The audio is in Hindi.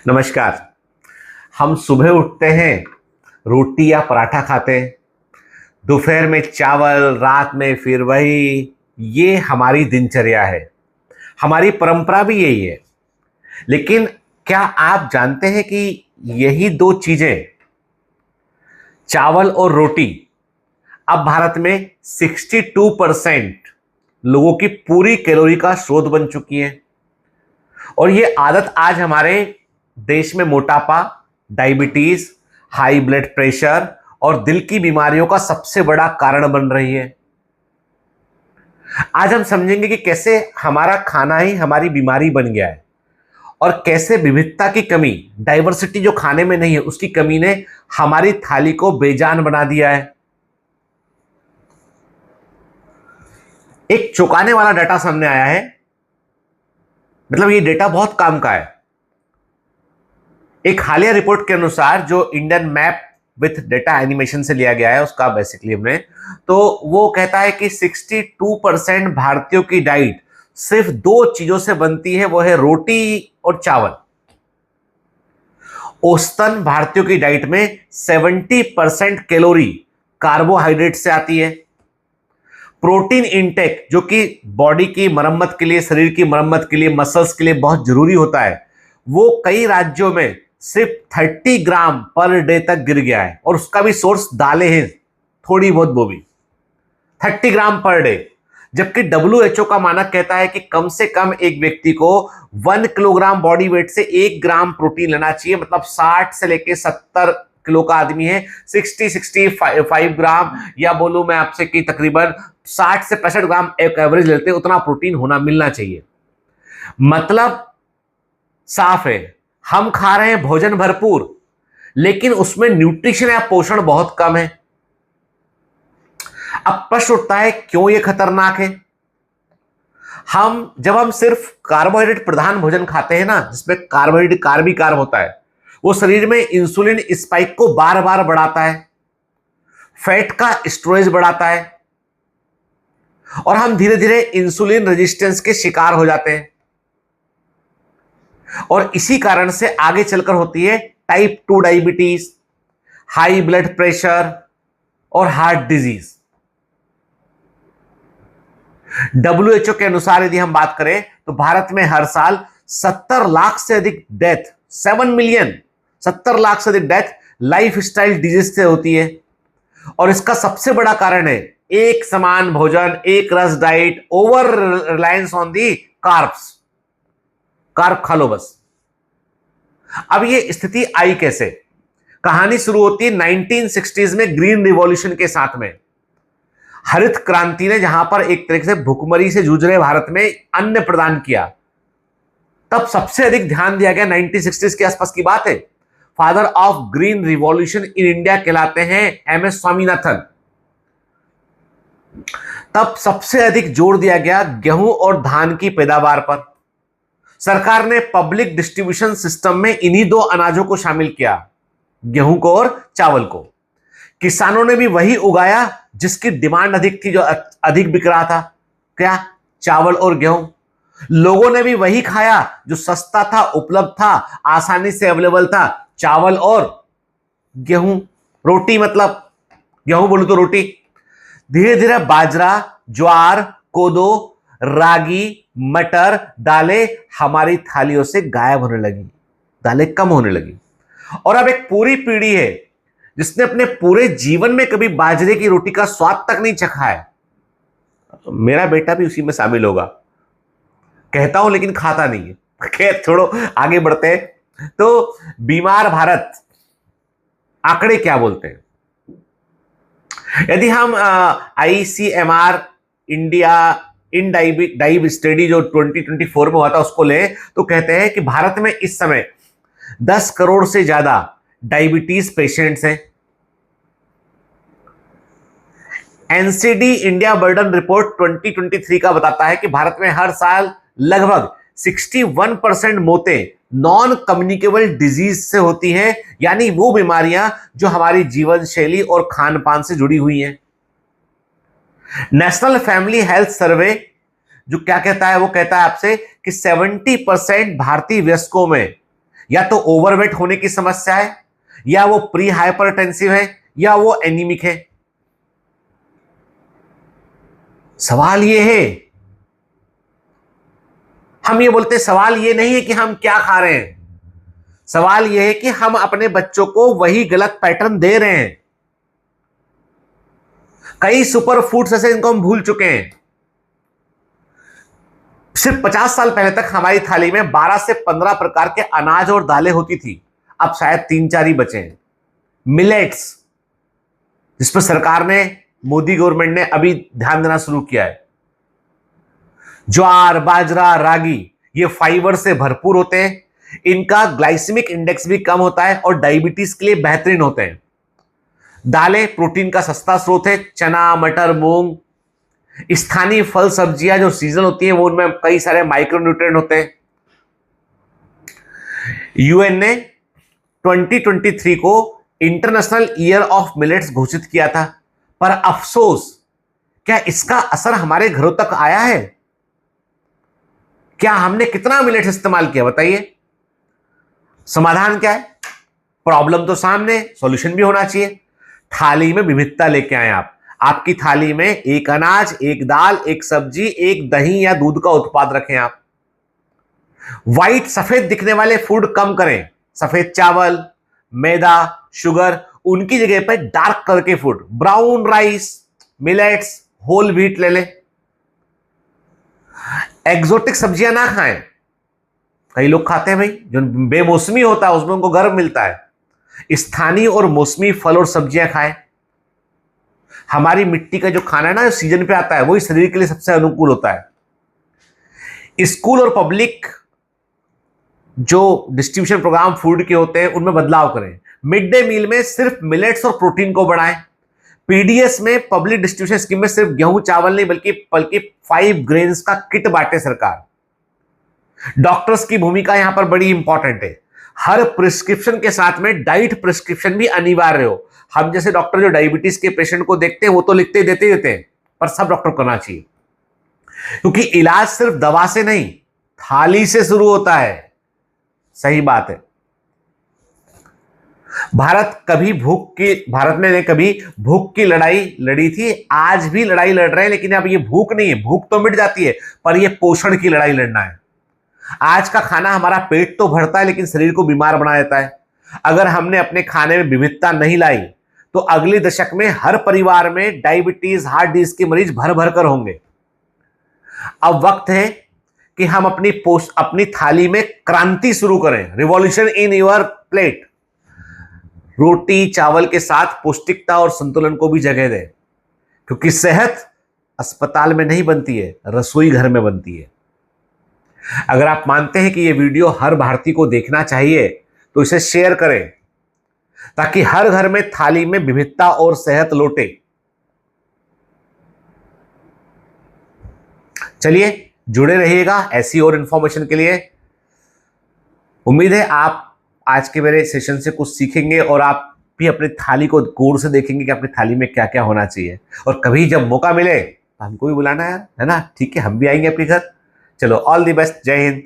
नमस्कार। हम सुबह उठते हैं, रोटी या पराठा खाते हैं, दोपहर में चावल, रात में फिर वही। ये हमारी दिनचर्या है, हमारी परंपरा भी यही है। लेकिन क्या आप जानते हैं कि यही दो चीजें, चावल और रोटी, अब भारत में 62% लोगों की पूरी कैलोरी का स्रोत बन चुकी है। और ये आदत आज हमारे देश में मोटापा, डायबिटीज, हाई ब्लड प्रेशर और दिल की बीमारियों का सबसे बड़ा कारण बन रही है। आज हम समझेंगे कि कैसे हमारा खाना ही हमारी बीमारी बन गया है और कैसे विविधता की कमी, डाइवर्सिटी जो खाने में नहीं है, उसकी कमी ने हमारी थाली को बेजान बना दिया है। एक चौंकाने वाला डाटा सामने आया है, मतलब ये डेटा बहुत काम का है। एक हालिया रिपोर्ट के अनुसार, जो Indian map with data animation से लिया गया है, उसका बेसिकली हमने, तो वो कहता है कि 62% भारतीयों की डाइट सिर्फ दो चीजों से बनती है, वो है रोटी और चावल। औसतन भारतीयों की डाइट में 70% कैलोरी कार्बोहाइड्रेट से आती है। प्रोटीन इंटेक, जो कि बॉडी की मरम्मत के लिए, शरीर की मरम्मत के लिए, मसल्स के लिए बहुत जरूरी होता है, वो कई राज्यों में सिर्फ 30 ग्राम पर डे तक गिर गया है। और उसका भी सोर्स दालें हैं, थोड़ी बहुत वो भी 30 ग्राम पर डे। जबकि WHO का मानक कहता है कि कम से कम एक व्यक्ति को 1 किलोग्राम बॉडी वेट से 1 ग्राम प्रोटीन लेना चाहिए। मतलब 60 से लेके 70 किलो का आदमी है, 65 ग्राम, या बोलूं मैं आपसे कि तकरीबन 60 से 65 ग्राम एक एवरेज लेते हैं, उतना प्रोटीन होना मिलना चाहिए। मतलब साफ है, हम खा रहे हैं भोजन भरपूर, लेकिन उसमें न्यूट्रिशन या पोषण बहुत कम है। अब प्रश्न उठता है, क्यों यह खतरनाक है? जब हम सिर्फ कार्बोहाइड्रेट प्रधान भोजन खाते हैं ना, जिसमें कार्बोहाइड्रेट कार्ब ही कार्ब होता है, वो शरीर में इंसुलिन स्पाइक को बार बार बढ़ाता है, फैट का स्टोरेज बढ़ाता है, और हम धीरे धीरे इंसुलिन रेजिस्टेंस के शिकार हो जाते हैं। और इसी कारण से आगे चलकर होती है type 2 diabetes, high blood pressure और हार्ट डिजीज। WHO के अनुसार यदि हम बात करें तो भारत में हर साल 70 लाख से अधिक डेथ, 7 मिलियन, 70 लाख से अधिक डेथ लाइफस्टाइल डिजीज से होती है। और इसका सबसे बड़ा कारण है एक समान भोजन, एक रस diet, over reliance on the carbs. Carb खा लो बस। अब ये स्थिति आई कैसे? कहानी शुरू होती है 1960s में ग्रीन रिवॉल्यूशन के साथ में। हरित क्रांति ने जहां पर एक तरीके से भुखमरी से जूझ रहे भारत में अन्न प्रदान किया, तब सबसे अधिक ध्यान दिया गया। 1960s के आसपास की बात है। Father of green revolution in India कहलाते हैं MS स्वामीनाथन। तब सबसे अधिक जोर दिया गया गेहूं और धान की पैदावार पर। सरकार ने पब्लिक डिस्ट्रीब्यूशन सिस्टम में इन्हीं दो अनाजों को शामिल किया, गेहूं को और चावल को। किसानों ने भी वही उगाया जिसकी डिमांड अधिक थी, जो अधिक बिक रहा था। क्या? चावल और गेहूं। लोगों ने भी वही खाया जो सस्ता था, उपलब्ध था, आसानी से अवेलेबल था, चावल और गेहूं। रोटी, मतलब गेहूं बोलूं तो रोटी। धीरे धीरे बाजरा, ज्वार, कोदो, रागी, मटर, दालें हमारी थालियों से गायब होने लगी, दालें कम होने लगी। और अब एक पूरी पीढ़ी है जिसने अपने पूरे जीवन में कभी बाजरे की रोटी का स्वाद तक नहीं चखा है। मेरा बेटा भी उसी में शामिल होगा, कहता हूं लेकिन खाता नहीं है। खैर छोड़ो, आगे बढ़ते हैं। तो बीमार भारत, आंकड़े क्या बोलते हैं? यदि हम ICMR इंडिया इन डाइब स्टडी जो 2024 में हुआ था उसको लें, तो कहते हैं कि भारत में इस समय 10 करोड़ से ज्यादा डायबिटीज पेशेंट्स हैं। NCD इंडिया बर्डन रिपोर्ट 2023 का बताता है कि भारत में हर साल लगभग 61% मौतें नॉन कम्युनिकेबल डिजीज से होती हैं, यानी वो बीमारियां जो हमारी जीवन शैली और खान पान से जुड़ी हुई हैं। नेशनल फैमिली हेल्थ सर्वे जो क्या कहता है, वो कहता है आपसे कि 70% भारतीय वयस्कों में या तो ओवरवेट होने की समस्या है, या वो प्री हाइपरटेंसिव है, या वो एनीमिक है। सवाल ये है, हम ये बोलते हैं सवाल ये नहीं है कि हम क्या खा रहे हैं, सवाल ये है कि हम अपने बच्चों को वही गलत पैटर्न दे रहे हैं। कई सुपर फूड्स ऐसे इनको हम भूल चुके हैं। सिर्फ 50 साल पहले तक हमारी थाली में 12 से 15 प्रकार के अनाज और दालें होती थी, अब शायद 3-4 ही बचे हैं। मिलेट्स, जिस पर सरकार ने, मोदी गवर्नमेंट ने अभी ध्यान देना शुरू किया है। ज्वार, बाजरा, रागी, ये फाइबर से भरपूर होते हैं, इनका ग्लाइसेमिक इंडेक्स भी कम होता है और डायबिटीज के लिए बेहतरीन होते हैं। दालें प्रोटीन का सस्ता स्रोत है, चना, मटर, मूंग। स्थानीय फल सब्जियां जो सीजन होती हैं वो उनमें कई सारे माइक्रोन्यूट्रिएंट होते हैं। यूएन ने 2023 को इंटरनेशनल ईयर ऑफ मिलेट्स घोषित किया था, पर अफसोस, क्या इसका असर हमारे घरों तक आया है? क्या हमने कितना मिलेट्स इस्तेमाल किया, बताइए। समाधान क्या है? प्रॉब्लम तो सामने, सॉल्यूशन भी होना चाहिए। थाली में विविधता लेके आए आप। आपकी थाली में एक अनाज, एक दाल, एक सब्जी, एक दही या दूध का उत्पाद रखें आप। व्हाइट, सफेद दिखने वाले फूड कम करें। सफेद चावल, मैदा, शुगर, उनकी जगह पर डार्क कलर के food, brown rice, millets, whole wheat ले लें। एक्सोटिक सब्जियां ना खाएं। कई लोग खाते हैं भाई, जो बेमौसमी होता है उसमें उनको गर्व मिलता है। स्थानीय और मौसमी फल और सब्जियां खाएं। हमारी मिट्टी का जो खाना है ना, जो सीजन पे आता है, वही शरीर के लिए सबसे अनुकूल होता है। स्कूल और पब्लिक जो डिस्ट्रीब्यूशन प्रोग्राम फूड के होते हैं उनमें बदलाव करें। मिड डे मील में सिर्फ मिलेट्स और प्रोटीन को बढ़ाएं। पीडीएस में, पब्लिक डिस्ट्रीब्यूशन स्कीम में, सिर्फ गेहूं चावल नहीं बल्कि 5 ग्रेन्स का किट बांटे सरकार। डॉक्टर्स की भूमिका यहां पर बड़ी इंपॉर्टेंट है। हर प्रिस्क्रिप्शन के साथ में डाइट प्रिस्क्रिप्शन भी अनिवार्य हो। हम जैसे डॉक्टर जो डायबिटीज के पेशेंट को देखते हैं वो तो लिखते देते हैं, पर सब डॉक्टर करना चाहिए, क्योंकि इलाज सिर्फ दवा से नहीं, थाली से शुरू होता है। सही बात है। भारत ने कभी भूख की लड़ाई लड़ी थी, आज भी लड़ाई लड़ रहे हैं, लेकिन अब ये भूख नहीं है, भूख तो मिट जाती है, पर ये पोषण की लड़ाई लड़ना है। आज का खाना हमारा पेट तो भरता है लेकिन शरीर को बीमार बना देता है। अगर हमने अपने खाने में विविधता नहीं लाई तो अगले दशक में हर परिवार में डायबिटीज, हार्ट डिजीज के मरीज भर भर कर होंगे। अब वक्त है कि हम अपनी थाली में क्रांति शुरू करें, रिवॉल्यूशन इन योर प्लेट। रोटी चावल के साथ पौष्टिकता और संतुलन को भी जगह दें, क्योंकि सेहत अस्पताल में नहीं बनती है, रसोई घर में बनती है। अगर आप मानते हैं कि यह वीडियो हर भारतीय को देखना चाहिए तो इसे शेयर करें, ताकि हर घर में थाली में विविधता और सेहत लौटे। चलिए जुड़े रहिएगा ऐसी और इंफॉर्मेशन के लिए। उम्मीद है आप आज के मेरे सेशन से कुछ सीखेंगे और आप भी अपनी थाली को गौर से देखेंगे कि अपनी थाली में क्या क्या होना चाहिए। और कभी जब मौका मिले तो हमको भी बुलाना यार, है ना? ठीक है, हम भी आएंगे आपके घर। चलो, ऑल द बेस्ट, जय हिंद।